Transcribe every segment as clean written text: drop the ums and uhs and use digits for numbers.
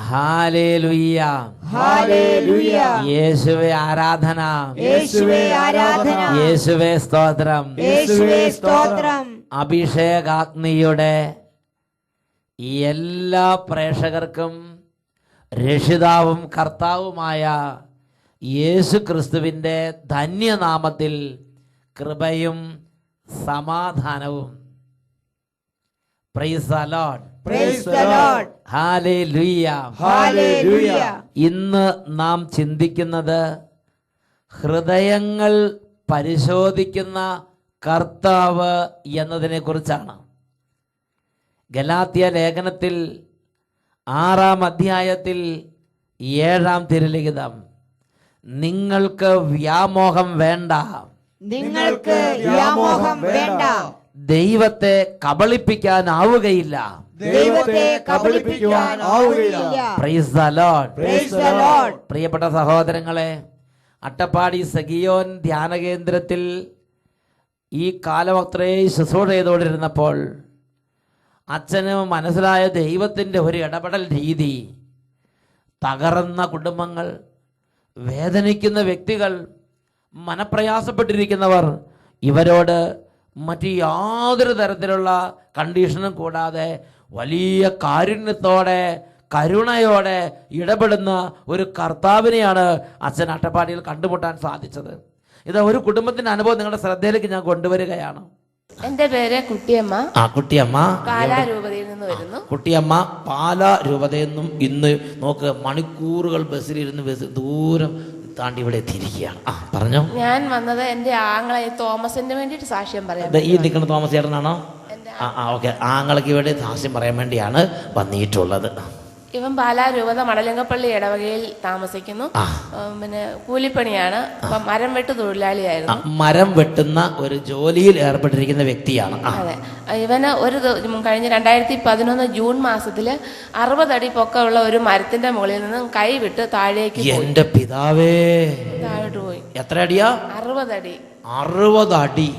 Hallelujah, hallelujah. യേശുവേ ആരാധന, യേശുവേ ആരാധന, യേശുവേ സ്തോത്രം, യേശുവേ സ്തോത്രം. അഭിഷേകാഗ്നിയുടെ എല്ലാ പ്രേക്ഷകർക്കും രക്ഷിതാവും കർത്താവുമായ യേശു ക്രിസ്തുവിൻ്റെ ധന്യനാമത്തിൽ കൃപയും സമാധാനവും. Price the lord, praise the lord, hallelujah, hallelujah. ഇന്ന് നാം ചിന്തിക്കുന്നത് ഹൃദയങ്ങൾ പരിശോധിക്കുന്ന കർത്താവ് എന്നതിനെ കുറിച്ചാണ്. ഗലാത്യ ലേഖനത്തിൽ 6-ാം അധ്യായത്തിൽ 7-ാം തിരുലിഖിതം, നിങ്ങൾക്ക് വ്യാമോഹം വേണ്ട, നിങ്ങൾക്ക് വ്യാമോഹം വേണ്ട, ദൈവത്തെ കബളിപ്പിക്കാനാവുകയില്ല. ദൈവത്തെ കബളിപ്പിക്കാനാവുകയില്ല. Praise the lord, praise the lord. പ്രിയപ്പെട്ട സഹോദരങ്ങളെ, അട്ടപ്പാടി സഗിയോൻ ധ്യാന കേന്ദ്രത്തിൽ ഈ കാലമത്രേ ശുശ്രൂഷ ചെയ്തുകൊണ്ടിരുന്നപ്പോൾ അച്ഛന് മനസ്സിലായ ദൈവത്തിൻ്റെ ഒരു ഇടപെടൽ രീതി, തകർന്ന കുടുംബങ്ങൾ, വേദനിക്കുന്ന വ്യക്തികൾ, മനപ്രയാസപ്പെട്ടിരിക്കുന്നവർ, ഇവരോട് മറ്റ് യാതൊരു തരത്തിലുള്ള കണ്ടീഷനും കൂടാതെ വലിയ കാരുണ്യത്തോടെ കരുണയോടെ ഇടപെടുന്ന ഒരു കർത്താവിനെയാണ് അച്ഛൻ അട്ടപ്പാടിയിൽ കണ്ടുമുട്ടാൻ സാധിച്ചത്. ഇത് ഒരു കുടുംബത്തിന്റെ അനുഭവം നിങ്ങളുടെ ശ്രദ്ധയിലേക്ക് ഞാൻ കൊണ്ടുവരികയാണ്. എന്റെ പേര് കുട്ടിയമ്മ. കുട്ടിയമ്മ പാലാ രൂപതയിൽ നിന്ന് വരുന്നു. കുട്ടിയമ്മ പാലാ രൂപതയിൽ നിന്നും ഇന്ന് നോക്ക് മണിക്കൂറുകൾ ബസ്സിലിരുന്ന് ദൂരം താണ്ടി ഇവിടെ എത്തിയിരിക്കുകയാണ്. പറഞ്ഞോ. ഞാൻ വന്നത് എന്റെ ആങ്ങളെ തോമസിന് വേണ്ടിയിട്ട് സാക്ഷ്യം പറയാം. ഈ നിൽക്കുന്ന തോമസ് ചേട്ടനാണോ? ഓക്കെ. ആങ്ങൾക്ക് ഇവിടെ സാക്ഷ്യം പറയാൻ വേണ്ടിയാണ് വന്നിട്ടുള്ളത്. ഇവൻ പാലാ രൂപത മടലങ്കപ്പള്ളി ഇടവകയിൽ താമസിക്കുന്നു. പിന്നെ കൂലിപ്പണിയാണ്. മരം വെട്ട് തൊഴിലാളിയായിരുന്നു. മരം വെട്ടുന്ന ഒരു ജോലിയിൽ ഏർപ്പെട്ടിരിക്കുന്ന വ്യക്തിയാണ്. അതെ. ഇവന് കഴിഞ്ഞ 2011 ജൂൺ മാസത്തില് 60 അടി പൊക്കമുള്ള ഒരു മരത്തിന്റെ മുകളിൽ നിന്നും കൈ വിട്ട് താഴേക്ക് എന്റെ പിതാവേ താഴോട്ട് പോയി. എത്ര അടിയാ? 60 അടി. 60 അടി,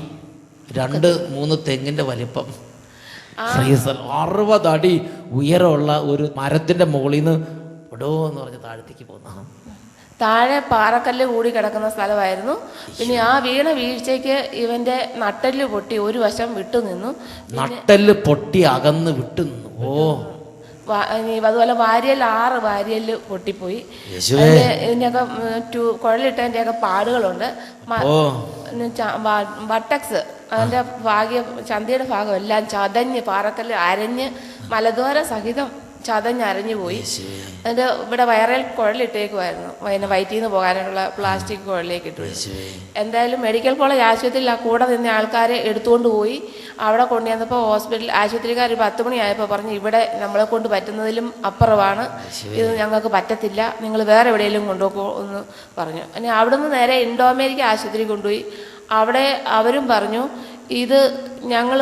2-3 തെങ്ങിന്റെ വലിപ്പം. 60 അടി ഉയരമുള്ള ഒരു മരത്തിന്റെ മുകളിൽ നിന്ന് ഇടോ എന്ന് പറഞ്ഞ് താഴത്തേക്ക് പോകുന്ന, താഴെ പാറക്കല്ല് കൂടി കിടക്കുന്ന സ്ഥലമായിരുന്നു. പിന്നെ ആ വീഴ്ചയ്ക്ക് ഇവന്റെ നട്ടെല്ല് പൊട്ടി ഒരു വശം വിട്ടുനിന്നു. നട്ടെല്ല് പൊട്ടി അകന്ന് വിട്ടുനിന്നു. അതുപോലെ വാരിയൽ 6 വാരിയല് പൊട്ടിപ്പോയി. ഇതിന്റെയൊക്കെ കുഴലിട്ടതിൻ്റെയൊക്കെ പാടുകളുണ്ട്. ബട്ടക്സ്, അതിന്റെ ചന്തയുടെ ഭാഗം എല്ലാം ചതഞ്ഞ് പാറക്കല്ല് അരഞ്ഞ് മലദ്വാര സഹിതം ചതഞ്ഞരഞ്ഞു പോയി. അതിന്റെ ഇവിടെ വയറിൽ കുഴലിട്ടേക്കുമായിരുന്നു. അതിന് വയറ്റിൽ നിന്ന് പോകാനുള്ള പ്ലാസ്റ്റിക് കുഴലിലേക്ക് ഇട്ടു. എന്തായാലും മെഡിക്കൽ കോളേജ് ആശുപത്രിയിൽ ആ കൂടെ നിന്ന ആൾക്കാരെ എടുത്തുകൊണ്ട് പോയി. അവിടെ കൊണ്ടുവന്നപ്പോൾ ആശുപത്രിക്കാർ 10 മണിയായപ്പോൾ പറഞ്ഞു, ഇവിടെ നമ്മളെ കൊണ്ട് പറ്റുന്നതിലും അപ്പുറമാണ്, ഇത് ഞങ്ങൾക്ക് പറ്റത്തില്ല, നിങ്ങൾ വേറെ എവിടെയെങ്കിലും കൊണ്ടുപോക്കോ എന്ന് പറഞ്ഞു. പിന്നെ അവിടെ നിന്ന് നേരെ ഇൻഡോ അമേരിക്ക ആശുപത്രി കൊണ്ടുപോയി. അവിടെ അവരും പറഞ്ഞു, ഇത് ഞങ്ങൾ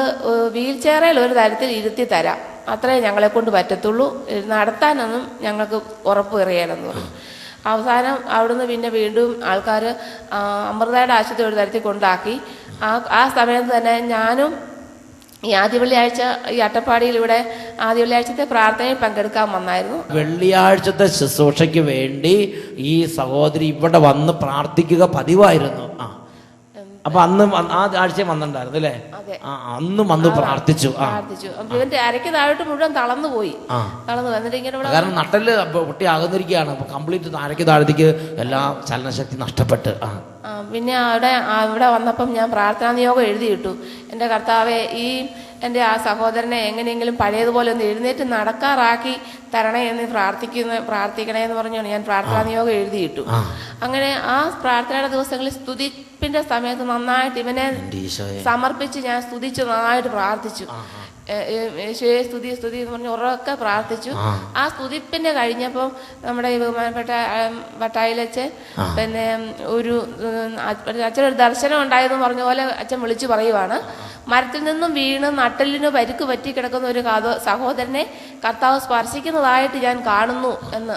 വീൽ ചെയറിൽ ഒരു തരത്തിൽ ഇരുത്തി തരാം, അത്രേ ഞങ്ങളെ കൊണ്ട് പറ്റത്തുള്ളൂ, നടത്താനൊന്നും ഞങ്ങൾക്ക് ഉറപ്പ് കയറിയാലെന്ന് പറഞ്ഞു. അവസാനം അവിടുന്ന് പിന്നെ വീണ്ടും ആൾക്കാർ അമൃതയുടെ ആശുപത്രി ഒരു തരത്തിൽ കൊണ്ടാക്കി. ആ സമയത്ത് തന്നെ ഞാനും ഈ ആദ്യ വെള്ളിയാഴ്ച ഈ അട്ടപ്പാടിയിലൂടെ ആദ്യ വെള്ളിയാഴ്ചത്തെ പ്രാർത്ഥനയിൽ പങ്കെടുക്കാൻ വന്നായിരുന്നു. വെള്ളിയാഴ്ചത്തെ ശുശ്രൂഷയ്ക്ക് വേണ്ടി ഈ സഹോദരി ഇവിടെ വന്ന് പ്രാർത്ഥിക്കുക പതിവായിരുന്നു. അപ്പൊ അന്ന് ആ ആഴ്ച വന്നിട്ടുണ്ടായിരുന്നു അല്ലേ? അന്ന് വന്ന് പ്രാർത്ഥിച്ചു. ഇവന്റെ അരയ്ക്ക് താഴോട്ട് മുഴുവൻ തളർന്നു പോയി. എന്നിട്ട് ഇങ്ങനെ കാരണം നട്ടല് പൊട്ടി ആകുന്നിരിക്കുകയാണ്. കംപ്ലീറ്റ് അരയ്ക്ക് താഴത്തേക്ക് എല്ലാ ചലനശക്തി നഷ്ടപ്പെട്ട്. പിന്നെ ഇവിടെ വന്നപ്പം ഞാൻ പ്രാർത്ഥനാ നിയോഗം എഴുതിയിട്ടു. എൻ്റെ കർത്താവെ, എൻ്റെ ആ സഹോദരനെ എങ്ങനെയെങ്കിലും പഴയതുപോലെ ഒന്ന് എഴുന്നേറ്റ് നടക്കാറാക്കി തരണേ എന്ന് പ്രാർത്ഥിക്കണേ എന്ന് പറഞ്ഞാണ് ഞാൻ പ്രാർത്ഥനാ നിയോഗം എഴുതിയിട്ടു. അങ്ങനെ ആ പ്രാർത്ഥനയുടെ ദിവസങ്ങളിൽ സ്തുതിപ്പിന്റെ സമയത്ത് നന്നായിട്ട് ഇവനെ സമർപ്പിച്ച് ഞാൻ സ്തുതിച്ച് നന്നായിട്ട് പ്രാർത്ഥിച്ചു. യേശുവേ സ്തുതി സ്തുതി എന്ന് പറഞ്ഞ് ഉറക്കെ പ്രാർത്ഥിച്ചു. ആ സ്തുതിപ്പിന്റെ കഴിഞ്ഞപ്പം നമ്മുടെ ഈ ബഹുമാനപ്പെട്ട വട്ടായിലച്ഛൻ പിന്നെ അച്ഛനൊരു ദർശനം ഉണ്ടായെന്ന് പറഞ്ഞ പോലെ അച്ഛൻ വിളിച്ചു പറയുവാണ്, മരത്തിൽ നിന്നും വീണ് നട്ടെല്ലിന് പരിക്ക് പറ്റി കിടക്കുന്ന ഒരു സഹോദരനെ കർത്താവ് സ്പർശിക്കുന്നതായിട്ട് ഞാൻ കാണുന്നു എന്ന്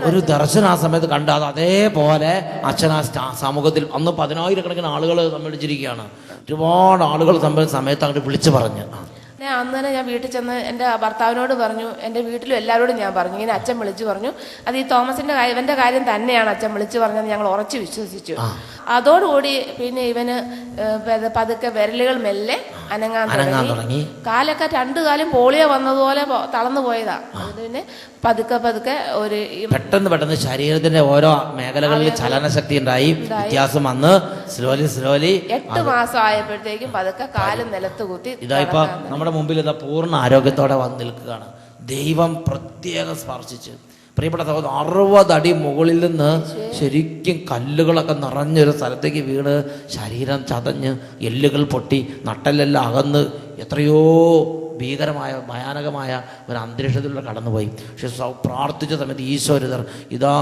ഒരു ദർശനം ആ സമയത്ത് കണ്ടു. അത് അതേപോലെ അച്ഛൻ ആ സമൂഹത്തിൽ അന്ന് 10,000 കണക്കിന് ആളുകൾ സമ്മേളിച്ചിരിക്കുകയാണ്. ഒരുപാട് ആളുകൾ സമയത്ത് അങ്ങോട്ട് വിളിച്ചു പറഞ്ഞു. അന്നേരം ഞാൻ വീട്ടിൽ ചെന്ന് എൻ്റെ ഭർത്താവിനോട് പറഞ്ഞു, എൻ്റെ വീട്ടിലും എല്ലാവരോടും ഞാൻ പറഞ്ഞു, ഇങ്ങനെ അച്ഛൻ വിളിച്ചു പറഞ്ഞു. അത് ഈ തോമസിൻ്റെ ഇവൻ്റെ കാര്യം തന്നെയാണ് അച്ഛൻ വിളിച്ചു പറഞ്ഞത്. ഞങ്ങൾ ഉറച്ചു വിശ്വസിച്ചു. അതോടുകൂടി പിന്നെ ഇവന് പതുക്കെ വിരലുകൾ മെല്ലെ അനങ്ങാൻ തുടങ്ങി. കാലൊക്കെ രണ്ടു കാലം പോളിയോ വന്നതുപോലെ തളർന്നു പോയതാ. അതിന് പിന്നെ പതുക്കെ പതുക്കെ ഒരു പെട്ടെന്ന് ശരീരത്തിന്റെ ഓരോ മേഖലകളിൽ ചലനശക്തി ഉണ്ടായി, വ്യത്യാസം വന്ന് സ്ലോലി 8 മാസം ആയപ്പോഴത്തേക്കും പതുക്കെ കാലും നിലത്ത് കുത്തി. ഇതായിപ്പോ നമ്മുടെ മുമ്പിൽ ഇതാ പൂർണ്ണ ആരോഗ്യത്തോടെ വന്ന് നിൽക്കുകയാണ്. ദൈവം പ്രത്യേകം സ്പർശിച്ച്. പ്രിയപ്പെട്ട സഹോദരൻ, 60 അടി മുകളിൽ നിന്ന് ശരിക്കും കല്ലുകളൊക്കെ നിറഞ്ഞൊരു സ്ഥലത്തേക്ക് വീണ് ശരീരം ചതഞ്ഞ് എല്ലുകൾ പൊട്ടി നട്ടെല്ലെല്ലാം അകന്ന് എത്രയോ ഭീകരമായ ഭയാനകമായ ഒരു അന്തരീക്ഷത്തിലൂടെ കടന്നുപോയി. പക്ഷെ പ്രാർത്ഥിച്ച സമയത്ത് ഈശോരിതർ ഇതാ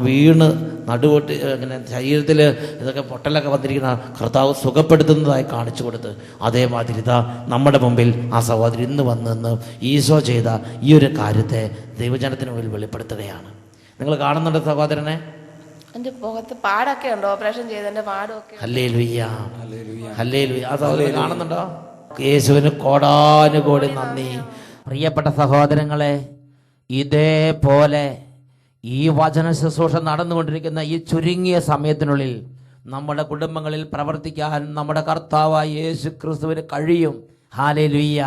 വീണ് നടുവൊട്ടി ഇങ്ങനെ ശരീരത്തിൽ ഇതൊക്കെ പൊട്ടലൊക്കെ വന്നിരിക്കുന്ന കർത്താവ് സുഖപ്പെടുത്തുന്നതായി കാണിച്ചു കൊടുത്ത്, അതേമാതിരി ഇതാ നമ്മുടെ മുമ്പിൽ ആ സഹോദരി ഇന്ന് വന്ന് ഈശോ ചെയ്ത ഈ ഒരു കാര്യത്തെ ദൈവജനത്തിന് മുമ്പിൽ വെളിപ്പെടുത്തുകയാണ്. നിങ്ങൾ കാണുന്നുണ്ട് സഹോദരനെ? എൻ്റെ മുഖത്ത് പാടൊക്കെ ഉണ്ട്, ഓപ്പറേഷൻ ചെയ്തതിൻ്റെ പാടൊക്കെ. Hallelujah, hallelujah. ആ സഹോദരൻ കാണുന്നുണ്ടോ? യേശുവിന് കോടാനുകോടി നന്ദി. പ്രിയപ്പെട്ട സഹോദരങ്ങളെ, ഇതേപോലെ ഈ വചന ശുശ്രൂഷ നടന്നുകൊണ്ടിരിക്കുന്ന ഈ ചുരുങ്ങിയ സമയത്തിനുള്ളിൽ നമ്മുടെ കുടുംബങ്ങളിൽ പ്രവർത്തിക്കാൻ നമ്മുടെ കർത്താവായ യേശു ക്രിസ്തുവിന് കഴിയും. ഹല്ലേലൂയ.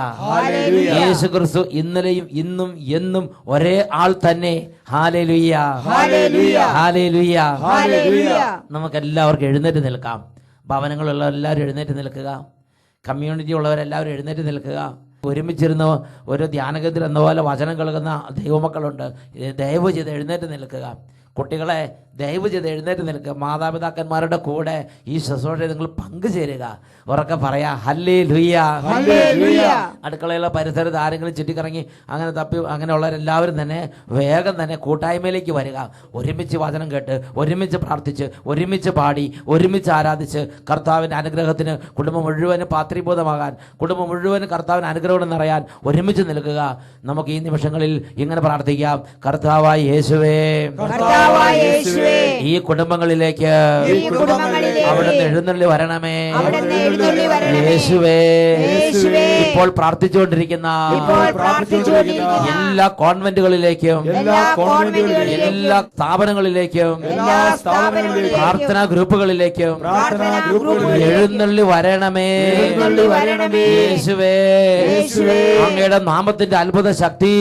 യേശു ക്രിസ്തു ഇന്നലെയും ഇന്നും എന്നും ഒരേ ആൾ തന്നെ. Hallelujah, hallelujah. നമുക്ക് എല്ലാവർക്കും എഴുന്നേറ്റ് നിൽക്കാം. ഭവനങ്ങളുള്ള എല്ലാവരും എഴുന്നേറ്റ് നിൽക്കുക. കമ്മ്യൂണിറ്റി ഉള്ളവരെല്ലാവരും എഴുന്നേറ്റ് നിൽക്കുക. ഒരുമിച്ചിരുന്ന ഒരു ധ്യാനകേന്ദ്രം എന്ന പോലെ വചനം കേൾക്കുന്ന ദൈവമക്കളുണ്ട്. ദയവ് ചെയ്ത് എഴുന്നേറ്റ് നിൽക്കുക. കുട്ടികളെ ദയവ് ചെയ്ത് എഴുന്നേറ്റ് നിൽക്കുക. മാതാപിതാക്കന്മാരുടെ കൂടെ ഈ ശുശ്രൂഷയിൽ നിങ്ങൾ പങ്കുചേരുക. ഉറക്കെ പറയാ ഹല്ലേലൂയ. അടുക്കളയിലെ പരിസരത്ത് ആരെങ്കിലും ചുറ്റിക്കറങ്ങി അങ്ങനെ തപ്പി അങ്ങനെയുള്ളവരെല്ലാവരും തന്നെ വേഗം തന്നെ കൂട്ടായ്മയിലേക്ക് വരിക. ഒരുമിച്ച് വചനം കേട്ട്, ഒരുമിച്ച് പ്രാർത്ഥിച്ച്, ഒരുമിച്ച് പാടി, ഒരുമിച്ച് ആരാധിച്ച് കർത്താവിൻ്റെ അനുഗ്രഹത്തിന് കുടുംബം മുഴുവനും പാത്രീഭൂതമാകാൻ, കുടുംബം മുഴുവനും കർത്താവിൻ്റെ അനുഗ്രഹം നിറയാൻ ഒരുമിച്ച് നിൽക്കുക. നമുക്ക് ഈ നിമിഷങ്ങളിൽ ഇങ്ങനെ പ്രാർത്ഥിക്കാം. കർത്താവായ യേശുവേ, ഈ കുടുംബങ്ങളിലേക്ക് അവിടുന്ന് എഴുന്നള്ളി വരണമേ. യേശുവേ, ഇപ്പോൾ പ്രാർത്ഥിച്ചുകൊണ്ടിരിക്കുന്ന എല്ലാ കോൺവെന്റുകളിലേക്കും എല്ലാ സ്ഥാപനങ്ങളിലേക്കും പ്രാർത്ഥനാ ഗ്രൂപ്പുകളിലേക്കും എഴുന്നള്ളി വരണമേ. യേശുവേ, അങ്ങയുടെ നാമത്തിന്റെ അത്ഭുത ശക്തി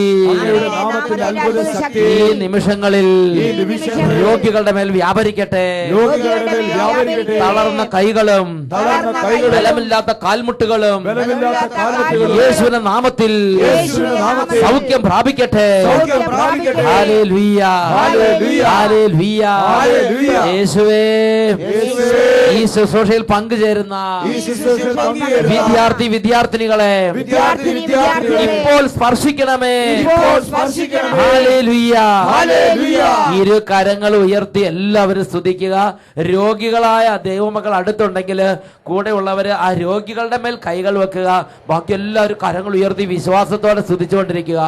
ഈ നിമിഷങ്ങളിൽ രോഗികളുടെ മേൽ വ്യാപരിക്കട്ടെ. തളർന്ന കൈകളും ബലമില്ലാത്ത കാൽമുട്ടുകളും യേശുവിന്റെ നാമത്തിൽ സൗഖ്യം പ്രാപിക്കട്ടെ. Hallelujah, hallelujah. യേശുവേ, ഈ ശുശ്രൂഷയിൽ പങ്കുചേരുന്ന വിദ്യാർത്ഥിനികളെ ഇപ്പോൾ സ്പർശിക്കണമേ. ഹല്ലേലൂയ. ഇരു കരങ്ങൾ ഉയർത്തി എല്ലാവരും സ്തുതിക്കുക. രോഗികളായ ദൈവമക്കൾ അടുത്തുണ്ടെങ്കിൽ കൂടെയുള്ളവർ ആ രോഗികളുടെ മേൽ കൈകൾ വെക്കുക. ബാക്കി എല്ലാവരും കരങ്ങൾ ഉയർത്തി വിശ്വാസത്തോടെ സ്തുതിച്ചുകൊണ്ടിരിക്കുക.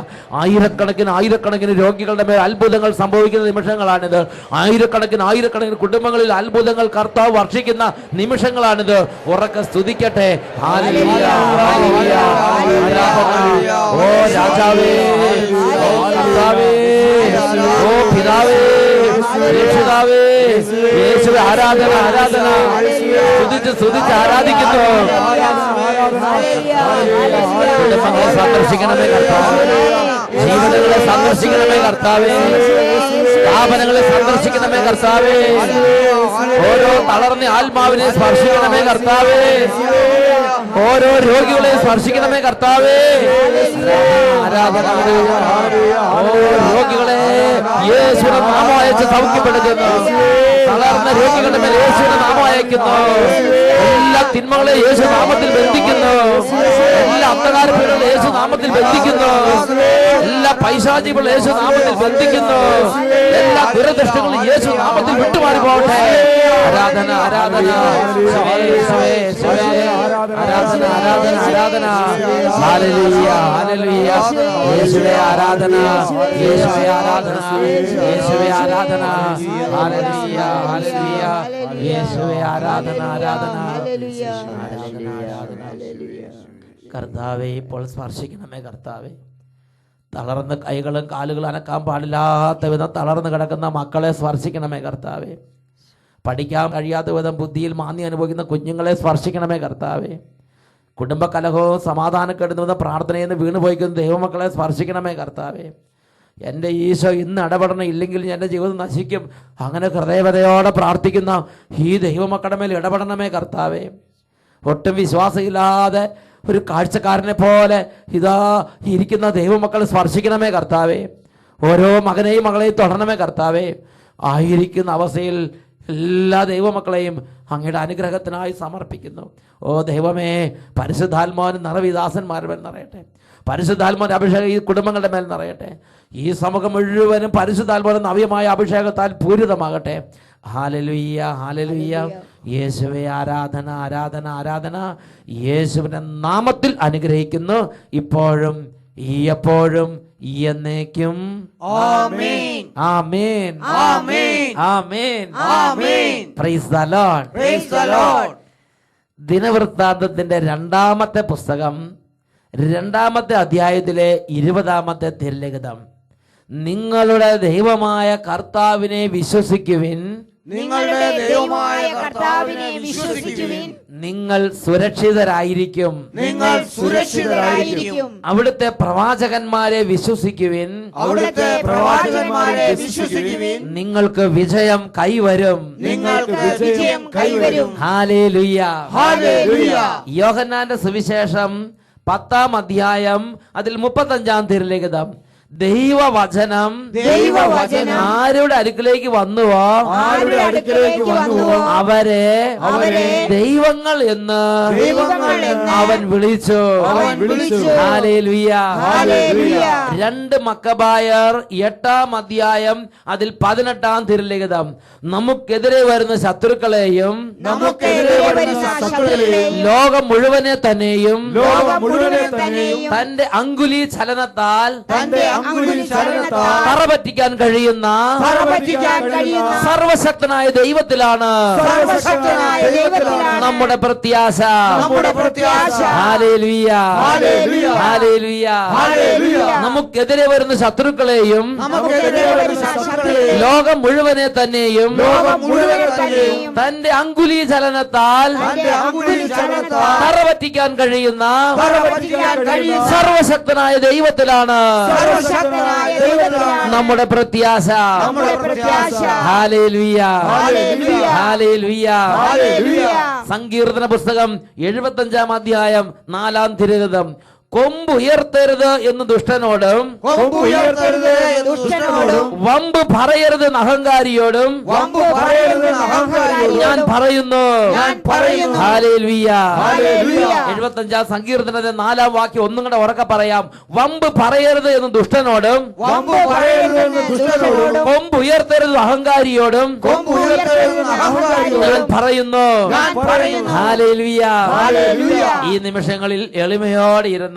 ആയിരക്കണക്കിന് രോഗികളുടെ മേൽ അത്ഭുതങ്ങൾ സംഭവിക്കുന്ന നിമിഷങ്ങളാണിത്. ആയിരക്കണക്കിന് കുടുംബങ്ങളിൽ അത്ഭുതങ്ങൾ കർത്താവ് വർഷിക്കുന്ന നിമിഷങ്ങളാണിത്. ഉറക്കെ സ്തുതിക്കട്ടെ. Hallelujah, hallelujah. ഓ രാജാവേ, ഓ കർത്താവേ, ഓ പിതാവേ, രക്ഷിതാവേ, യേശുവേ, ആരാധന, ആരാധന. സ്തുതിച്ച് ആരാധിക്കുന്നു. കുടുംബങ്ങളെ സന്ദർശിക്കണമേ കർത്താവേ. ജീവിതങ്ങളെ സന്ദർശിക്കണമേ കർത്താവേ. സ്ഥാപനങ്ങളെ സന്ദർശിക്കണമേ കർത്താവേ. ഓരോ തളർന്ന ആത്മാവിനെ സ്പർശിക്കണമേ കർത്താവേ. ഓരോ രോഗികളെ സ്പർശിക്കണമേ കർത്താവേ. ആരാധന. ഓ രോഗികളെ യേശുവിന്റെ നാമം അയച്ച് സൗഖ്യപ്പെടുത്തുന്നു. തളർന്ന രോഗികളുടെ മേൽ യേശുവിന്റെ നാമം അയക്കുന്നു. എല്ലാ തിന്മകളെ യേശു നാമത്തിൽ ബന്ധിക്കുന്നു. എല്ലാ അന്ധകാരപീഠങ്ങളെ യേശു നാമത്തിൽ ബന്ധിക്കുന്നു. എല്ലാ പൈശാചികളും യേശു നാമത്തിൽ ബന്ധിക്കുന്നു. എല്ലാ ദുരദൃഷ്ടങ്ങളും യേശു നാമത്തിൽ വിട്ടുമാറി പോകട്ടെ. ആരാധന, ആരാധന. ആരാധന, ആരാധന, ആരാധന. Hallelujah, hallelujah. യേശുവേ ആരാധന, യേശുവേ ആരാധന, യേശുവേ ആരാധന. Hallelujah, hallelujah. യേശുവേ ആരാധന, ആരാധന. കർത്താവെ ഇപ്പോൾ സ്പർശിക്കണമേ കർത്താവെ. തളർന്ന് കൈകളും കാലുകളും അനക്കാൻ പാടില്ലാത്ത വിധം തളർന്ന് കിടക്കുന്ന മക്കളെ സ്പർശിക്കണമേ കർത്താവെ. പഠിക്കാൻ കഴിയാത്ത വിധം ബുദ്ധിയിൽ മാന്യം അനുഭവിക്കുന്ന കുഞ്ഞുങ്ങളെ സ്പർശിക്കണമേ കർത്താവെ. കുടുംബ കലഹവും സമാധാനക്കേടുന്ന വിധം പ്രാർത്ഥനയിൽ നിന്ന് വീണുപോയിക്കുന്ന ദൈവമക്കളെ സ്പർശിക്കണമേ കർത്താവെ. എൻ്റെ ഈശോ ഇന്ന് ഇടപെടണം, ഇല്ലെങ്കിൽ എൻ്റെ ജീവിതം നശിക്കും. അങ്ങനെ ഹൃദയവതയോടെ പ്രാർത്ഥിക്കുന്ന ഈ ദൈവമക്കളുടെ മേൽ ഇടപെടണമേ കർത്താവെ. ഒട്ടും വിശ്വാസമില്ലാതെ ഒരു കാഴ്ചക്കാരനെ പോലെ ഇതാ ഇരിക്കുന്ന ദൈവമക്കളെ സ്പർശിക്കണമേ കർത്താവെ. ഓരോ മകനെയും മകളെയും തുടരണമേ കർത്താവെ. ആയിരിക്കുന്ന അവസ്ഥയിൽ എല്ലാ ദൈവമക്കളെയും അങ്ങയുടെ അനുഗ്രഹത്തിനായി സമർപ്പിക്കുന്നു. ഓ ദൈവമേ, പരിശുദ്ധാത്മാവിന് നിറവിദാസന്മാരുടെ മേൽ നിറയട്ടെ. പരിശുദ്ധാത്മാവിന്റെ അഭിഷേകം ഈ കുടുംബങ്ങളുടെ മേൽ നിറയട്ടെ. ഈ സമൂഹം മുഴുവനും പരിശുദ്ധാത്മാവിന്റെ നവ്യമായ അഭിഷേകത്താൽ പൂരിതമാകട്ടെ. Hallelujah, hallelujah. യേശുവേ ആരാധന, ആരാധന, ആരാധന. യേശുവിന്റെ നാമത്തിൽ അനുഗ്രഹിക്കുന്നു, ഇപ്പോഴും എപ്പോഴും എന്നേക്കും. Amen. Amen. Amen. Amen. Amen. Praise the lord. Praise the lord. ദിനവൃത്താന്തത്തിന്റെ 2-ാമത്തെ പുസ്തകം 2-ാമത്തെ അധ്യായത്തിലെ 20-ാമത്തെ തിരുലിഖിതം. നിങ്ങളുടെ ദൈവമായ കർത്താവിനെ വിശ്വസിക്കുവിൻ, നിങ്ങളുടെ ദൈവമായ കർത്താവിനെ വിശ്വസിക്കുവിൻ, നിങ്ങൾ സുരക്ഷിതരായിരിക്കും. നിങ്ങൾ സുരക്ഷിതരായിരിക്കും. അവിടുത്തെ പ്രവാചകന്മാരെ വിശ്വസിക്കുവിൻ, അവിടുത്തെ പ്രവാചകന്മാരെ വിശ്വസിക്കുവിൻ, നിങ്ങൾക്ക് വിജയം കൈവരും. നിങ്ങൾക്ക് വിജയം കൈവരും. ഹല്ലേലൂയ. ഹല്ലേലൂയ. യോഹന്നാന്റെ സുവിശേഷം 10-ാം അധ്യായം അതിൽ 35-ാം തിരുലിഖിതം. ദൈവവചനം ആരുടെ അടുക്കിലേക്ക് വന്നുവോ അവരെ ദൈവങ്ങൾ എന്ന് അവൻ വിളിച്ചു. ഹല്ലേലൂയ. 2 മക്കബായർ 8-ാം അധ്യായം അതിൽ 18-ാം തിരുലിഖിതം. നമുക്കെതിരെ വരുന്ന ശത്രുക്കളെയും ലോകം മുഴുവനെ തന്നെയും തന്റെ അങ്കുലി ചലനത്താൽ തറപറ്റിക്കാൻ കഴിയുന്ന സർവശക്തനായ ദൈവത്തിലാണ് നമ്മുടെ പ്രത്യാശ. ഹല്ലേലൂയ. ഹല്ലേലൂയ. നമുക്കെതിരെ വരുന്ന ശത്രുക്കളെയും ലോകം മുഴുവനെ തന്നെയും തന്റെ അങ്കുലി ചലനത്താൽ തറപറ്റിക്കാൻ കഴിയുന്ന സർവശക്തനായ ദൈവത്തിലാണ് നമ്മുടെ പ്രത്യാശ. ഹല്ലേലൂയ. ഹല്ലേലൂയ. സങ്കീർത്തന പുസ്തകം 75-ാം അധ്യായം 4-ാം തിരുലിഖിതം. കൊമ്പുയർത്തരുത് എന്ന് ദുഷ്ടനോടും വമ്പ് പറയരുത് അഹങ്കാരിയോടും ഞാൻ പറയുന്നു. ഹല്ലേലൂയ. 75-ാം സങ്കീർത്തനത്തിന്റെ 4-ാം വാക്യം ഒന്നും കൂടെ ഉറക്കെ പറയാം. വമ്പ് പറയരുത് എന്ന് ദുഷ്ടനോടും കൊമ്പുയർത്തരുത് അഹങ്കാരിയോടും ഞാൻ പറയുന്നു. ഹല്ലേലൂയ. ഈ നിമിഷങ്ങളിൽ എളിമയോടെ ഇരുന്ന്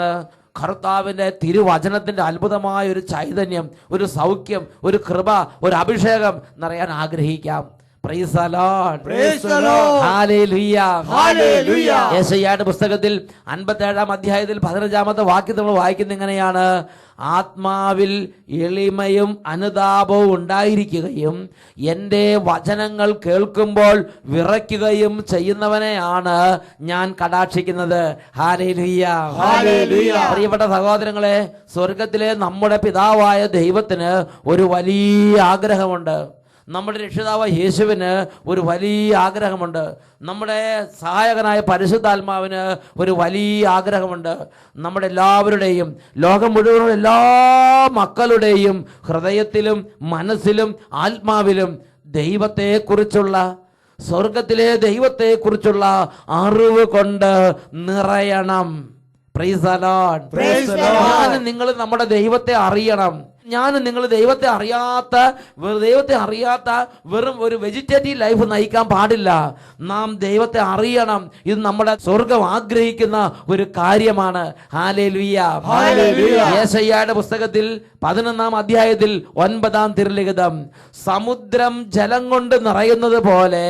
കർത്താവിന്റെ തിരുവചനത്തിന്റെ അത്ഭുതമായ ഒരു ചൈതന്യം, ഒരു സൗഖ്യം, ഒരു കൃപ, ഒരു അഭിഷേകം നിറയാൻ ആഗ്രഹിക്കാം. Praise the lord. Praise the lord. Hallelujah. Hallelujah. യെശയ്യായുടെ പുസ്തകത്തിൽ 57-ാം അധ്യായത്തിൽ 15-ാമത്തെ വാക്യം നമ്മൾ വായിക്കുന്നത് ഇങ്ങനെയാണ്: ആത്മാവിൽ എളിമയും അനുതാപവും ഉണ്ടായിരിക്കുകയും എൻ്റെ വചനങ്ങൾ കേൾക്കുമ്പോൾ വിറയ്ക്കുകയും ചെയ്യുന്നവനെയാണ് ഞാൻ കടാക്ഷിക്കുന്നത്. ഹല്ലേലൂയ. ഹല്ലേലൂയ. പ്രിയപ്പെട്ട സഹോദരങ്ങളെ, സ്വർഗത്തിലെ നമ്മുടെ പിതാവായ ദൈവത്തിന് ഒരു വലിയ ആഗ്രഹമുണ്ട്. നമ്മുടെ രക്ഷിതാവ് യേശുവിന് ഒരു വലിയ ആഗ്രഹമുണ്ട്. നമ്മുടെ സഹായകനായ പരിശുദ്ധാത്മാവിന് ഒരു വലിയ ആഗ്രഹമുണ്ട്. നമ്മുടെ എല്ലാവരുടെയും, ലോകം മുഴുവനുള്ള എല്ലാ മക്കളുടെയും ഹൃദയത്തിലും മനസ്സിലും ആത്മാവിലും ദൈവത്തെക്കുറിച്ചുള്ള, സ്വർഗത്തിലെ ദൈവത്തെക്കുറിച്ചുള്ള അറിവ് കൊണ്ട് നിറയണം. Praise the lord. Praise the lord. നിങ്ങൾ നമ്മുടെ ദൈവത്തെ അറിയണം. നിങ്ങൾ ദൈവത്തെ അറിയാത്ത വെറും ഒരു വെജിറ്റേറ്റീവ് ലൈഫ് നയിക്കാൻ പാടില്ല. നാം ദൈവത്തെ അറിയണം. ഇത് നമ്മുടെ സ്വർഗം ആഗ്രഹിക്കുന്ന ഒരു കാര്യമാണ്. ഹല്ലേലൂയ. യെശയ്യായുടെ പുസ്തകത്തിൽ 11-ാം അധ്യായത്തിൽ 9-ാം തിരുലിഖിതം, സമുദ്രം ജലം കൊണ്ട് നിറയുന്നത് പോലെ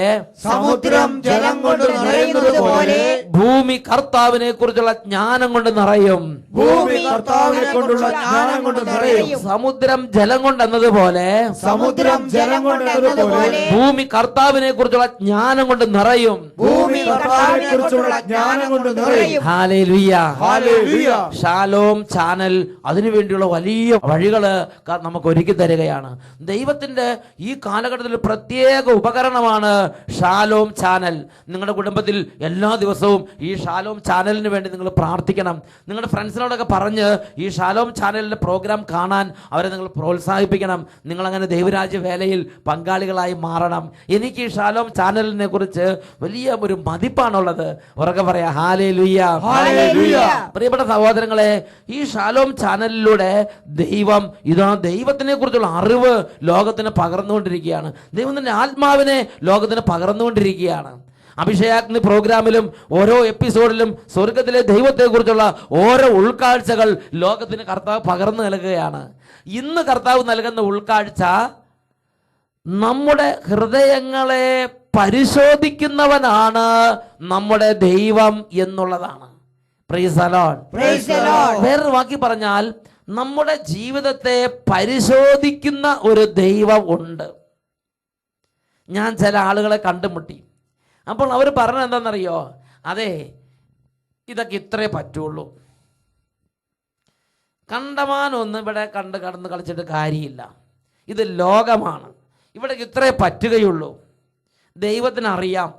ഭൂമി കർത്താവിനെ കുറിച്ചുള്ള ജ്ഞാനം കൊണ്ട് നിറയും. സമുദ്രം ജലം കൊണ്ടെന്നതുപോലെ ഭൂമി കർത്താവിനെ കുറിച്ചുള്ള ജ്ഞാനം കൊണ്ട് നിറയും. ഹല്ലേലൂയ. ഷാലോം ചാനൽ അതിനുവേണ്ടിയുള്ള വലിയ വഴികള് നമുക്ക് ഒരുക്കി തരികയാണ്. ദൈവത്തിന്റെ ഈ കാലഘട്ടത്തിൽ പ്രത്യേക ഉപകരണമാണ് ഷാലോം ചാനൽ. നിങ്ങളുടെ കുടുംബത്തിൽ എല്ലാ ദിവസവും ഈ ഷാലോം ചാനലിന് വേണ്ടി നിങ്ങൾ പ്രാർത്ഥിക്കണം. നിങ്ങളുടെ ഫ്രണ്ട്സിനോടൊക്കെ പറഞ്ഞ് ഈ ഷാലോം ചാനലിന്റെ പ്രോഗ്രാം കാണാൻ അവരെ നിങ്ങൾ പ്രോത്സാഹിപ്പിക്കണം. നിങ്ങളങ്ങനെ ദൈവരാജ്യ വേലയിൽ പങ്കാളികളായി മാറണം. എനിക്ക് ഈ ഷാലോം ചാനലിനെ കുറിച്ച് വലിയ ഒരു മതിപ്പാണുള്ളത്. ഉറക്കെ പറയാ ഹല്ലേലൂയ. പ്രിയപ്പെട്ട സഹോദരങ്ങളെ, ഈ ഷാലോം ചാനലിലൂടെ ദൈവത്തിനെ കുറിച്ചുള്ള അറിവ് ലോകത്തിന് പകർന്നുകൊണ്ടിരിക്കുകയാണ്. ദൈവത്തിന്റെ ആത്മാവിനെ ലോകത്തിന് പകർന്നുകൊണ്ടിരിക്കുകയാണ്. അഭിഷേകാഗ്നി പ്രോഗ്രാമിലും ഓരോ എപ്പിസോഡിലും സ്വർഗത്തിലെ ദൈവത്തെ കുറിച്ചുള്ള ഓരോ ഉൾക്കാഴ്ചകൾ ലോകത്തിന് കർത്താവ് പകർന്നു നൽകുകയാണ്. ഇന്ന് കർത്താവ് നൽകുന്ന ഉൾക്കാഴ്ച നമ്മുടെ ഹൃദയങ്ങളെ പരിശോധിക്കുന്നവനാണ് നമ്മുടെ ദൈവം എന്നുള്ളതാണ്. Price the Lord. വേറൊരു വാക്കി പറഞ്ഞാൽ, നമ്മുടെ ജീവിതത്തെ പരിശോധിക്കുന്ന ഒരു ദൈവം ഉണ്ട്. ഞാൻ ചില ആളുകളെ കണ്ടുമുട്ടി. അപ്പോൾ അവർ പറഞ്ഞത് എന്താണെന്നറിയോ? അതെ, ഇതൊക്കെ ഇത്രേ പറ്റുള്ളൂ, കണ്ടമാനൊന്നും ഇവിടെ കടന്ന് കളിച്ചിട്ട് കാര്യമില്ല, ഇത് ലോകമാണ്, ഇവിടെ ഇത്രേ പറ്റുകയുള്ളൂ. ദൈവത്തിനറിയാം,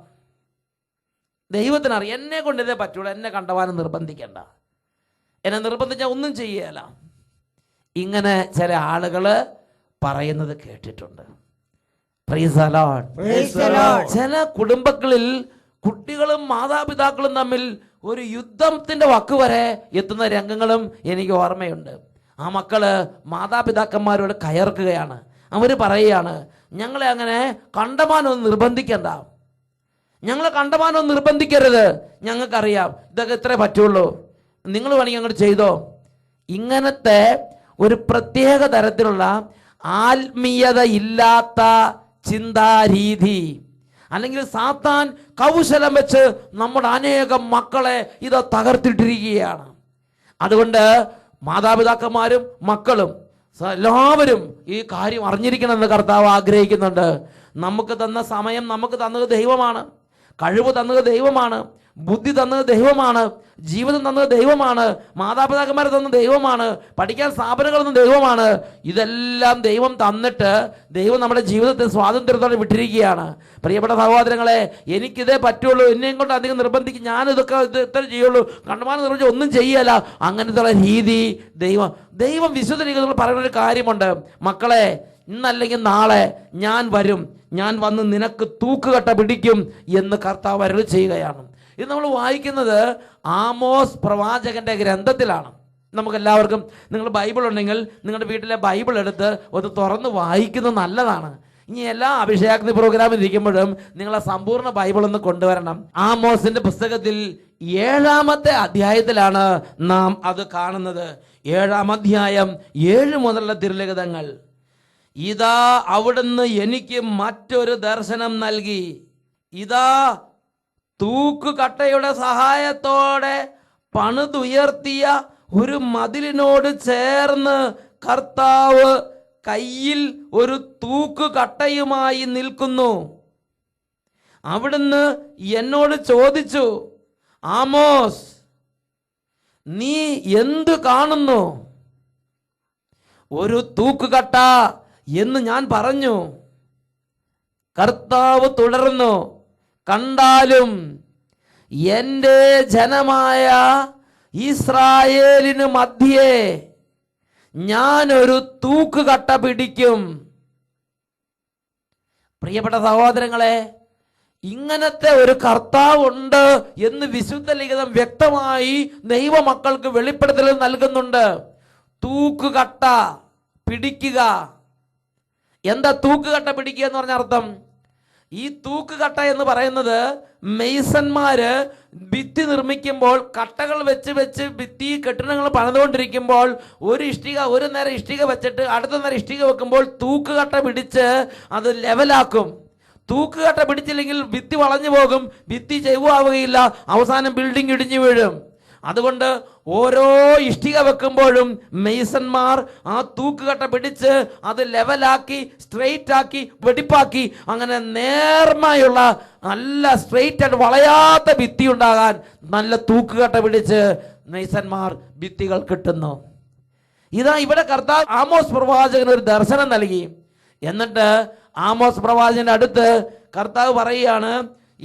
എന്നെ കൊണ്ട് ഇതേ പറ്റുള്ളൂ, എന്നെ കണ്ടമാനം നിർബന്ധിക്കണ്ട, എന്നെ നിർബന്ധിച്ചാൽ ഒന്നും ചെയ്യല. ഇങ്ങനെ ചില ആളുകൾ പറയുന്നത് കേട്ടിട്ടുണ്ട്. Price the Lord. ചില കുടുംബങ്ങളിൽ കുട്ടികളും മാതാപിതാക്കളും തമ്മിൽ ഒരു യുദ്ധത്തിന്റെ വക്ക് വരെ എത്തുന്ന രംഗങ്ങളും എനിക്ക് ഓർമ്മയുണ്ട്. ആ മക്കള് മാതാപിതാക്കന്മാരോട് കയർക്കുകയാണ്. അവർ പറയുകയാണ്, ഞങ്ങളെ അങ്ങനെ കണ്ടമാനമൊന്നും നിർബന്ധിക്കണ്ട, ഞങ്ങളെ കണ്ടമാനമൊന്നും നിർബന്ധിക്കരുത്, ഞങ്ങൾക്കറിയാം ഇതൊക്കെ ഇത്രേ പറ്റുള്ളൂ, നിങ്ങൾ വേണമെങ്കിൽ അങ്ങോട്ട് ചെയ്തോ. ഇങ്ങനത്തെ ഒരു പ്രത്യേക തരത്തിലുള്ള ആത്മീയത ഇല്ലാത്ത ചിന്താരീതി, അല്ലെങ്കിൽ സാത്താൻ കൗശലം വെച്ച് നമ്മുടെ അനേകം മക്കളെ ഇത് തകർത്തിട്ടിരിക്കുകയാണ്. അതുകൊണ്ട് മാതാപിതാക്കന്മാരും മക്കളും എല്ലാവരും ഈ കാര്യം അറിഞ്ഞിരിക്കണമെന്ന് കർത്താവ് ആഗ്രഹിക്കുന്നുണ്ട്. നമുക്ക് തന്ന സമയം നമുക്ക് തന്നത് ദൈവമാണ്, കഴിവ് തന്നത് ദൈവമാണ്, ബുദ്ധി തന്നത് ദൈവമാണ്, ജീവിതം തന്നത് ദൈവമാണ്, മാതാപിതാക്കന്മാരെ തന്നത് ദൈവമാണ്, പഠിക്കാൻ സ്ഥാപനങ്ങൾ തന്നത് ദൈവമാണ്. ഇതെല്ലാം ദൈവം തന്നിട്ട് ദൈവം നമ്മുടെ ജീവിതത്തെ സ്വാതന്ത്ര്യത്തോടെ വിട്ടിരിക്കുകയാണ്. പ്രിയപ്പെട്ട സഹോദരങ്ങളെ, എനിക്കിതേ പറ്റുള്ളൂ, എന്നെയും കൊണ്ട് അധികം നിർബന്ധിക്കും, ഞാനിതൊക്കെ ഇത്ര ചെയ്യുള്ളൂ, കണ്ടമാനം നിർബന്ധിച്ച് ഒന്നും ചെയ്യല, അങ്ങനത്തെ രീതി ദൈവം വിശുദ്ധ രീതിയിൽ പറയുന്ന ഒരു കാര്യമുണ്ട്. മക്കളെ, ഇന്നല്ലെങ്കിൽ നാളെ ഞാൻ വരും, ഞാൻ വന്ന് നിനക്ക് തൂക്കുകട്ട പിടിക്കും എന്ന് കർത്താവ് അരുളി ചെയ്യുകയാണ്. ഇത് നമ്മൾ വായിക്കുന്നത് ആമോസ് പ്രവാചകന്റെ ഗ്രന്ഥത്തിലാണ്. നമുക്കെല്ലാവർക്കും, നിങ്ങൾ ബൈബിൾ ഉണ്ടെങ്കിൽ നിങ്ങളുടെ വീട്ടിലെ ബൈബിൾ എടുത്ത് ഒന്ന് തുറന്ന് വായിക്കുന്നത് നല്ലതാണ്. ഇനി എല്ലാ അഭിഷേകാഗ്നി പ്രോഗ്രാമിൽ ഇരിക്കുമ്പോഴും നിങ്ങൾ ആ സമ്പൂർണ്ണ ബൈബിൾ ഒന്ന് കൊണ്ടുവരണം. ആമോസിന്റെ പുസ്തകത്തിൽ 7-ാമത്തെ അധ്യായത്തിലാണ് നാം അത് കാണുന്നത്. 7-ാം അധ്യായം 7 മുതലുള്ള തിരുലിഖിതങ്ങൾ. ഇതാ അവിടുന്ന് എനിക്ക് മറ്റൊരു ദർശനം നൽകി. ഇതാ തൂക്കുകട്ടയുടെ സഹായത്തോടെ പണിതുയർത്തിയ ഒരു മതിലിനോട് ചേർന്ന് കർത്താവ് കയ്യിൽ ഒരു തൂക്കുകട്ടയുമായി നിൽക്കുന്നു. അവിടുന്ന് എന്നോട് ചോദിച്ചു, ആമോസ്, നീ എന്തു കാണുന്നു? ഒരു തൂക്കുകട്ട എന്ന് ഞാൻ പറഞ്ഞു. കർത്താവ് തുടർന്നു, കണ്ടാലും എൻ്റെ ജനമായ ഇസ്രായേലിന് മധ്യേ ഞാനൊരു തൂക്കുകട്ട പിടിക്കും. പ്രിയപ്പെട്ട സഹോദരങ്ങളെ, ഇങ്ങനത്തെ ഒരു കർത്താവ് ഉണ്ട് എന്ന് വിശുദ്ധ ലിഖിതം വ്യക്തമായി ദൈവമക്കൾക്ക് വെളിപ്പെടുത്തൽ നൽകുന്നുണ്ട്. തൂക്കുകട്ട, പിടിക്കുക. എന്താ തൂക്കുകട്ട പിടിക്കുക എന്ന് പറഞ്ഞ അർത്ഥം? ഈ തൂക്കുകട്ട എന്ന് പറയുന്നത് മെയ്സന്മാര് ഭിത്തി നിർമ്മിക്കുമ്പോൾ കട്ടകൾ വെച്ച് വെച്ച് ഭിത്തി കെട്ടിടങ്ങൾ പണിതുകൊണ്ടിരിക്കുമ്പോൾ ഒരു നേരം ഇഷ്ടിക വെച്ചിട്ട് അടുത്ത നേരം ഇഷ്ടിക വെക്കുമ്പോൾ തൂക്കുകട്ട പിടിച്ച് അത് ലെവലാക്കും. തൂക്കുകട്ട പിടിച്ചില്ലെങ്കിൽ ഭിത്തി വളഞ്ഞു പോകും, ഭിത്തി ചെവുകയില്ല, അവസാനം ബിൽഡിംഗ് ഇടിഞ്ഞു വീഴും. അതുകൊണ്ട് ഓരോ ഇഷ്ടിക വെക്കുമ്പോഴും മെയ്സന്മാർ ആ തൂക്കുകട്ട പിടിച്ച് അത് ലെവലാക്കി സ്ട്രെയിറ്റ് ആക്കി വെടിപ്പാക്കി അങ്ങനെ നേർമയുള്ള നല്ല സ്ട്രെയിറ്റ് ആയിട്ട് വളയാത്ത ഭിത്തി ഉണ്ടാകാൻ നല്ല തൂക്കുകട്ട പിടിച്ച് മെയ്സന്മാർ ഭിത്തികൾ കിട്ടുന്നു. ഇതാ ഇവിടെ കർത്താവ് ആമോസ് പ്രവാചകന് ഒരു ദർശനം നൽകി. എന്നിട്ട് ആമോസ് പ്രവാചകന്റെ അടുത്ത് കർത്താവ് പറയുകയാണ്,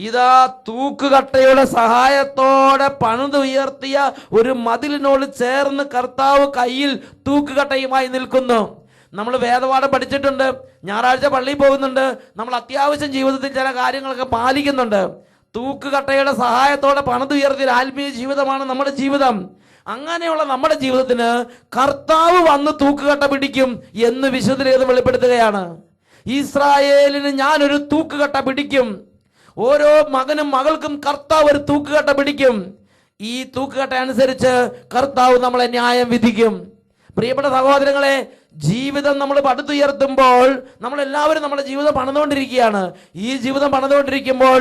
ഇതാ തൂക്കുകട്ടയുടെ സഹായത്തോടെ പണിതുയർത്തിയ ഒരു മതിലിനോട് ചേർന്ന് കർത്താവ് കയ്യിൽ തൂക്കുകട്ടയുമായി നിൽക്കുന്നു. നമ്മൾ വേദപാഠം പഠിച്ചിട്ടുണ്ട്, ഞായറാഴ്ച പള്ളിയിൽ പോകുന്നുണ്ട്, നമ്മൾ അത്യാവശ്യം ജീവിതത്തിൽ ചില കാര്യങ്ങളൊക്കെ പാലിക്കുന്നുണ്ട്. തൂക്കുകട്ടയുടെ സഹായത്തോടെ പണിതുയർത്തിയ ആത്മീയ ജീവിതമാണ് നമ്മുടെ ജീവിതം. അങ്ങനെയുള്ള നമ്മുടെ ജീവിതത്തിന് കർത്താവ് വന്ന് തൂക്കുകട്ട പിടിക്കും എന്ന് വിശുദ്ധ വെളിപ്പെടുത്തുകയാണ്. ഇസ്രായേലിന് ഞാനൊരു തൂക്കുകട്ട പിടിക്കും. ഓരോ മകനും മകൾക്കും കർത്താവ് ഒരു തൂക്കുകട്ട പിടിക്കും. ഈ തൂക്കുകട്ട അനുസരിച്ച് കർത്താവ് നമ്മളെ ന്യായം വിധിക്കും. പ്രിയപ്പെട്ട സഹോദരങ്ങളെ, ജീവിതം നമ്മൾ പടുത്തുയർത്തുമ്പോൾ നമ്മളെല്ലാവരും നമ്മുടെ ജീവിതം പണിതുകൊണ്ടിരിക്കുകയാണ്. ഈ ജീവിതം പണിതുകൊണ്ടിരിക്കുമ്പോൾ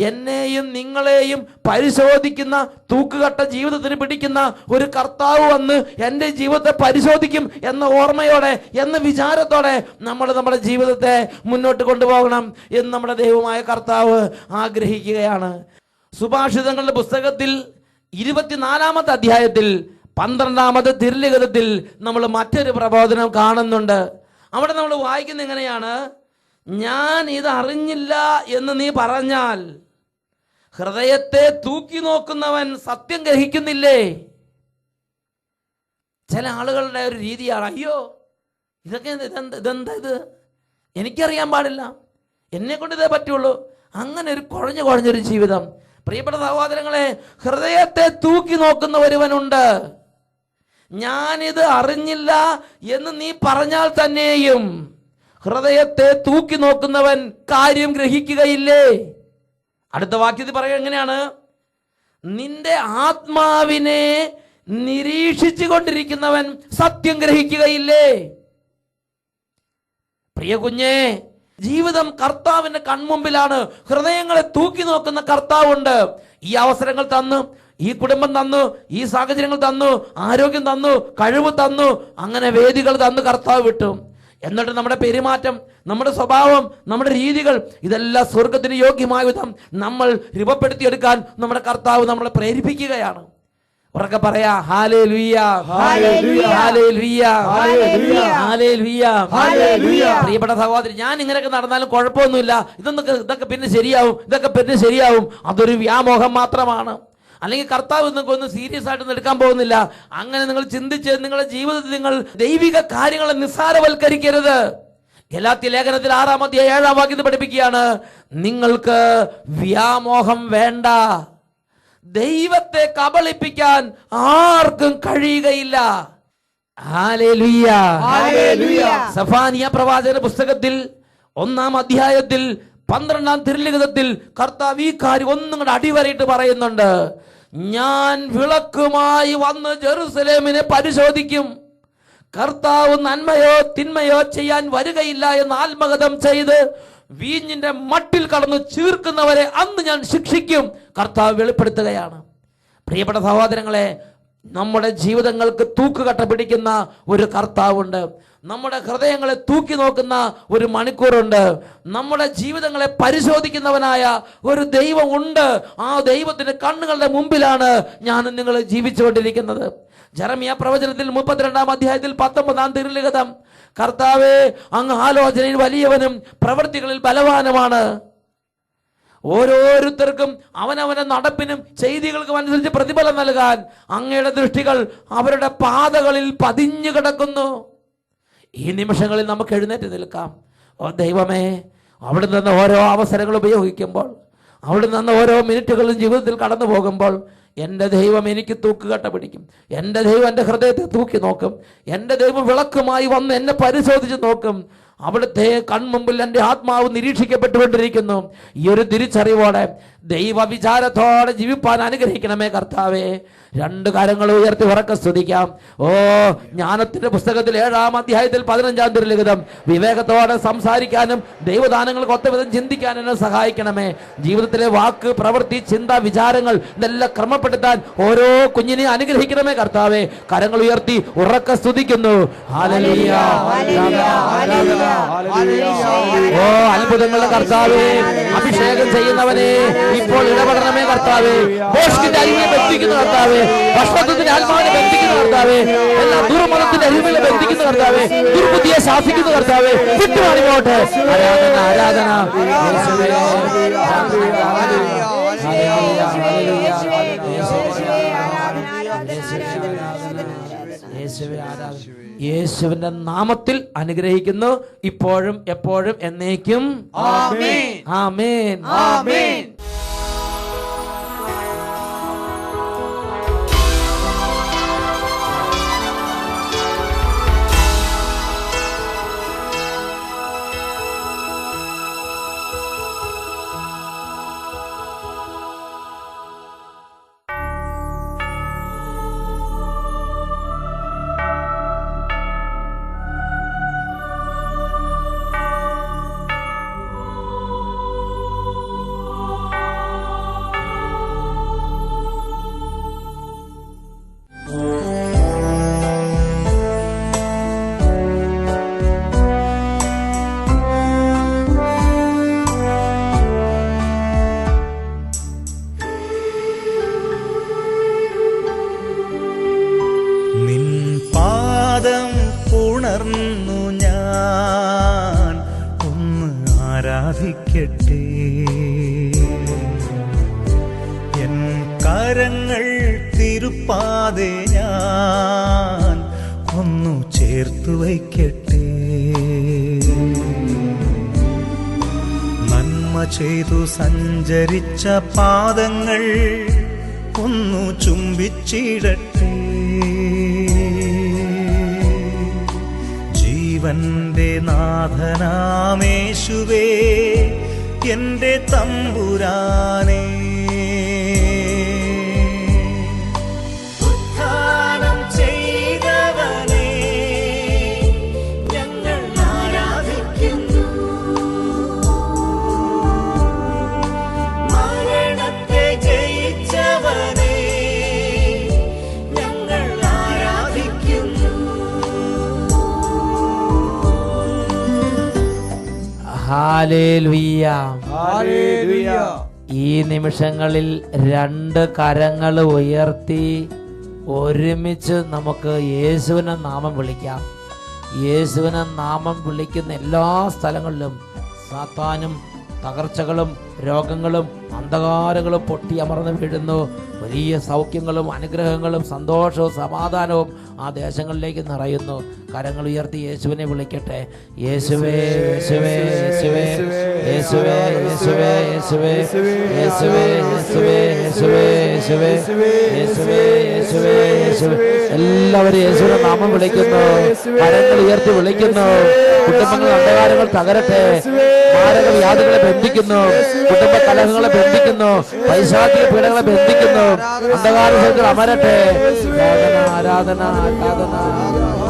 എന്നെയും നിങ്ങളെയും പരിശോധിക്കുന്ന തൂക്കുകട്ട ജീവിതത്തിന് പിടിക്കുന്ന ഒരു കർത്താവ് വന്ന് എൻ്റെ ജീവിതത്തെ പരിശോധിക്കും എന്ന ഓർമ്മയോടെ എന്ന വിചാരത്തോടെ നമ്മൾ നമ്മുടെ ജീവിതത്തെ മുന്നോട്ട് കൊണ്ടുപോകണം എന്ന് നമ്മുടെ ദൈവമായ കർത്താവ് ആഗ്രഹിക്കുകയാണ്. സുഭാഷിതങ്ങളുടെ പുസ്തകത്തിൽ 24-ാമത്തെ അധ്യായത്തിൽ 12-ാമത്തെ തിരുലിഖിതത്തിൽ നമ്മൾ മറ്റൊരു പ്രബോധനം കാണുന്നുണ്ട്. അവിടെ നമ്മൾ വായിക്കുന്ന എങ്ങനെയാണ്, ഞാൻ ഇത് അറിഞ്ഞില്ല എന്ന് നീ പറഞ്ഞാൽ ഹൃദയത്തെ തൂക്കി നോക്കുന്നവൻ സത്യം ഗ്രഹിക്കുന്നില്ലേ? ചില ആളുകളുടെ ഒരു രീതിയാണ്, അയ്യോ ഇതൊക്കെ ഇതെന്താ ഇത്, എനിക്കറിയാൻ പാടില്ല, എന്നെ കൊണ്ട് ഇതേ പറ്റുള്ളൂ. അങ്ങനെ ഒരു കുഴഞ്ഞൊരു ജീവിതം. പ്രിയപ്പെട്ട സഹോദരങ്ങളെ, ഹൃദയത്തെ തൂക്കി നോക്കുന്ന ഒരുവനുണ്ട്. ഞാനിത് അറിഞ്ഞില്ല എന്ന് നീ പറഞ്ഞാൽ തന്നെയും ഹൃദയത്തെ തൂക്കി നോക്കുന്നവൻ കാര്യം ഗ്രഹിക്കുകയില്ലേ? അടുത്ത വാക്യത്തിൽ പറയുക എങ്ങനെയാണ്, നിന്റെ ആത്മാവിനെ നിരീക്ഷിച്ചു കൊണ്ടിരിക്കുന്നവൻ സത്യം ഗ്രഹിക്കുകയില്ലേ? പ്രിയ കുഞ്ഞേ, ജീവിതം കർത്താവിന്റെ കൺമുമ്പിലാണ്. ഹൃദയങ്ങളെ തൂക്കി നോക്കുന്ന കർത്താവുണ്ട്. ഈ അവസരങ്ങൾ തന്നു, ഈ കുടുംബം തന്നു, ഈ സാഹചര്യങ്ങൾ തന്നു, ആരോഗ്യം തന്നു, കഴിവ് തന്നു, അങ്ങനെ വേദികൾ തന്നു കർത്താവ് വിട്ടു. എന്നിട്ട് നമ്മുടെ പെരുമാറ്റം, നമ്മുടെ സ്വഭാവം, നമ്മുടെ രീതികൾ ഇതെല്ലാം സ്വർഗത്തിന് യോഗ്യമായ വിധം നമ്മൾ രൂപപ്പെടുത്തിയെടുക്കാൻ നമ്മുടെ കർത്താവ് നമ്മളെ പ്രേരിപ്പിക്കുകയാണ്. ഉറക്കെ പറയാ, hallelujah, hallelujah, hallelujah, hallelujah, hallelujah. പ്രിയപ്പെട്ട സഹോദരി, ഞാൻ ഇങ്ങനെയൊക്കെ നടന്നാലും കുഴപ്പമൊന്നുമില്ല, ഇതൊക്കെ പിന്നെ ശരിയാവും, അതൊരു വ്യാമോഹം മാത്രമാണ്. അല്ലെങ്കിൽ കർത്താവ് ഒന്നും സീരിയസ് ആയിട്ട് എടുക്കാൻ പോകുന്നില്ല. അങ്ങനെ നിങ്ങൾ ചിന്തിച്ച് നിങ്ങളുടെ ജീവിതത്തിൽ നിങ്ങൾ ദൈവിക കാര്യങ്ങളെ നിസ്സാരവൽക്കരിക്കരുത്. ഗലാത്യ ലേഖനത്തിൽ 6-ാം അധ്യായം 7-ാം വാക്യത്തിൽ പഠിപ്പിക്കുകയാണ്, നിങ്ങൾക്ക് വ്യാമോഹം വേണ്ട. ദൈവത്തെ കബളിപ്പിക്കാൻ ആർക്കും കഴിയുകയില്ല. Hallelujah, hallelujah. സഫാനിയ പ്രവാചകന്റെ പുസ്തകത്തിൽ 1-ാം അധ്യായത്തിൽ 12-ാം തിരുലിഖിതത്തിൽ കർത്താവ് ഈ കാര്യം ഒന്നും കൂടെ അടിവരയിട്ട് പറയുന്നുണ്ട്. ഞാൻ വിളക്കുമായി വന്ന് ജെറുസലേമിനെ പരിശോധിക്കും. കർത്താവ് നന്മയോ തിന്മയോ ചെയ്യാൻ വരികയില്ല എന്ന് ആത്മഗതം ചെയ്ത് വീഞ്ഞിന്റെ മട്ടിൽ കടന്ന് ചീർക്കുന്നവരെ അന്ന് ഞാൻ ശിക്ഷിക്കും. കർത്താവ് വെളിപ്പെടുത്തുകയാണ്. പ്രിയപ്പെട്ട സഹോദരങ്ങളെ, നമ്മുടെ ജീവിതങ്ങൾക്ക് തൂക്കുകട്ട പിടിക്കുന്ന ഒരു കർത്താവുണ്ട്. നമ്മുടെ ഹൃദയങ്ങളെ തൂക്കി നോക്കുന്ന ഒരു മണിക്കൂറുണ്ട്. നമ്മുടെ ജീവിതങ്ങളെ പരിശോധിക്കുന്നവനായ ഒരു ദൈവം ഉണ്ട്. ആ ദൈവത്തിന്റെ കണ്ണുകളുടെ മുമ്പിലാണ് ഞാൻ നിങ്ങൾ ജീവിച്ചുകൊണ്ടിരിക്കുന്നത്. ജെറമ്യാ പ്രവചനത്തിൽ 32-ാം അധ്യായത്തിൽ 19-ാം തിരുലിഖിതം, കർത്താവേ, അങ്ങ് ആലോചനയിൽ വലിയവനും പ്രവൃത്തികളിൽ ബലവാനുമാണ്. ഓരോരുത്തർക്കും അവനവന്റെ നടപ്പിനും ചെയ്തികൾക്കും അനുസരിച്ച് പ്രതിഫലം നൽകാൻ അങ്ങയുടെ ദൃഷ്ടികൾ അവരുടെ പാതകളിൽ പതിഞ്ഞു കിടക്കുന്നു. ഈ നിമിഷങ്ങളിൽ നമുക്ക് എഴുന്നേറ്റ് നിൽക്കാം. ഓ ദൈവമേ, അവിടെ നിന്ന് ഓരോ അവസരങ്ങൾ ഉപയോഗിക്കുമ്പോൾ, അവിടെ നിന്ന് ഓരോ മിനിറ്റുകളും ജീവിതത്തിൽ കടന്നു പോകുമ്പോൾ എൻ്റെ ദൈവം എനിക്ക് തൂക്കുകട്ട പിടിക്കും. എൻ്റെ ദൈവം എൻ്റെ ഹൃദയത്തെ തൂക്കി നോക്കും. എൻ്റെ ദൈവം വിളക്കുമായി വന്ന് എന്നെ പരിശോധിച്ച് നോക്കും. അവിടുത്തെ കൺമുമ്പിൽ എൻ്റെ ആത്മാവ് നിരീക്ഷിക്കപ്പെട്ടുകൊണ്ടിരിക്കുന്നു. ഈ ഒരു തിരിച്ചറിവോടെ ദൈവ വിചാരത്തോടെ ജീവിപ്പാൻ അനുഗ്രഹിക്കണമേ കർത്താവേ. രണ്ട് കരങ്ങൾ ഉയർത്തി ഉറക്കെ സ്തുതിക്കാം. ഓ, ജ്ഞാനത്തിന്റെ പുസ്തകത്തിൽ 7-ാം അധ്യായത്തിൽ 15-ാം തിരുലിഖിതം, വിവേകത്തോടെ സംസാരിക്കാനും ദൈവദാനങ്ങൾക്ക് ഒത്തവിധം ചിന്തിക്കാനും എന്നെ സഹായിക്കണമേ. ജീവിതത്തിലെ വാക്ക്, പ്രവൃത്തി, ചിന്ത, വിചാരങ്ങൾ ഇതെല്ലാം ക്രമപ്പെടുത്താൻ ഓരോ കുഞ്ഞിനെ അനുഗ്രഹിക്കണമേ കർത്താവേ. കരങ്ങൾ ഉയർത്തി ഉറക്കെ സ്തുതിക്കുന്നു. ഹല്ലേലൂയ, ഓ അത്ഭുതങ്ങളുടെ കർത്താവേ, അഭിഷേകം ചെയ്യുന്നവനെ ഇപ്പോൾ ഇടപെടണമേ കർത്താവേ. മോഷ്ടിന്റെ അരിവിനെ ബന്ധിക്കുന്ന കർത്താവേ, ഭക്ഷണത്തിന്റെ ആത്മാവിനെ ബന്ധിക്കുന്ന കർത്താവേ, എല്ലാ ദുർമതത്തിന്റെ അരിവിനെ ബന്ധിക്കുന്ന കർത്താവേ, ദുർബുദ്ധിയെ ശാസിക്കുന്ന കർത്താവേ, വിട്ടുമാറിപ്പോട്ടെ. ആരാധന, ആരാധന. യേശുവിന്റെ നാമത്തിൽ അനുഗ്രഹിക്കുന്നു, ഇപ്പോഴും എപ്പോഴും എന്നേക്കും. ആമേൻ, ആമേൻ, ആമേൻ. ഉണർന്നു ഞാൻ ഒന്ന് ആരാധിക്കട്ടെ. എൻ കരങ്ങൾ തിരുപ്പാതെ ഞാൻ ഒന്നു ചേർത്തു വയ്ക്കട്ടെ. നന്മ ചെയ്തു സഞ്ചരിച്ച പാദങ്ങൾ ഒന്നു ചുംബിച്ചിടട്ടെ. ജീവന്റെ നാഥനാമേശുവേ, എന്റെ തമ്പുരാനേ, ഉത്ഥാനം ചെയ്തവനേ, ഞങ്ങൾ ആരാധിക്കുന്നു. മരണത്തെ ജയിച്ചവനേ, ഞങ്ങൾ ആരാധിക്കുന്നു. Hallelujah, hallelujah. ഈ നിമിഷങ്ങളിൽ രണ്ട് കരങ്ങൾ ഉയർത്തി ഒരുമിച്ച് നമുക്ക് യേശുവിനെ നാമം വിളിക്കാം. യേശുവിനെ നാമം വിളിക്കുന്ന എല്ലാ സ്ഥലങ്ങളിലും സാത്താനും തകർച്ചകളും രോഗങ്ങളും അന്ധകാരങ്ങളും പൊട്ടിയമർന്ന് വീഴുന്നു. വലിയ സൗഖ്യങ്ങളും അനുഗ്രഹങ്ങളും സന്തോഷവും സമാധാനവും ആ ദേശങ്ങളിലേക്ക് നിറയുന്നു. കരങ്ങൾ ഉയർത്തി യേശുവിനെ വിളിക്കട്ടെ. യേശുവേ, യേശുവേ, യേശുവേ, യേശുവേ, യേശുവേ, യേശുവേ, യേശുവേ, യേശുവേ, യേശുവേ, യേശുവേ, യേശുവേ, യേശുവേ, യേശുവേ. എല്ലാവരും യേശുവിനെ നാമം വിളിക്കുന്നു, കരങ്ങൾ ഉയർത്തി വിളിക്കുന്നു. കുടുംബങ്ങൾ അന്ധകാരങ്ങൾ തകരട്ടെ. മാരക വ്യാധികളെ ബന്ധിക്കുന്നു, കുടുംബ കലഹങ്ങളെ ബന്ധിക്കുന്നു, പൈശാചിക പീഡകളെ ബന്ധിക്കുന്നു. അന്ധകാര ശക്തികൾ അമരട്ടെ. ആരാധന, ആരാധന, ആരാധന.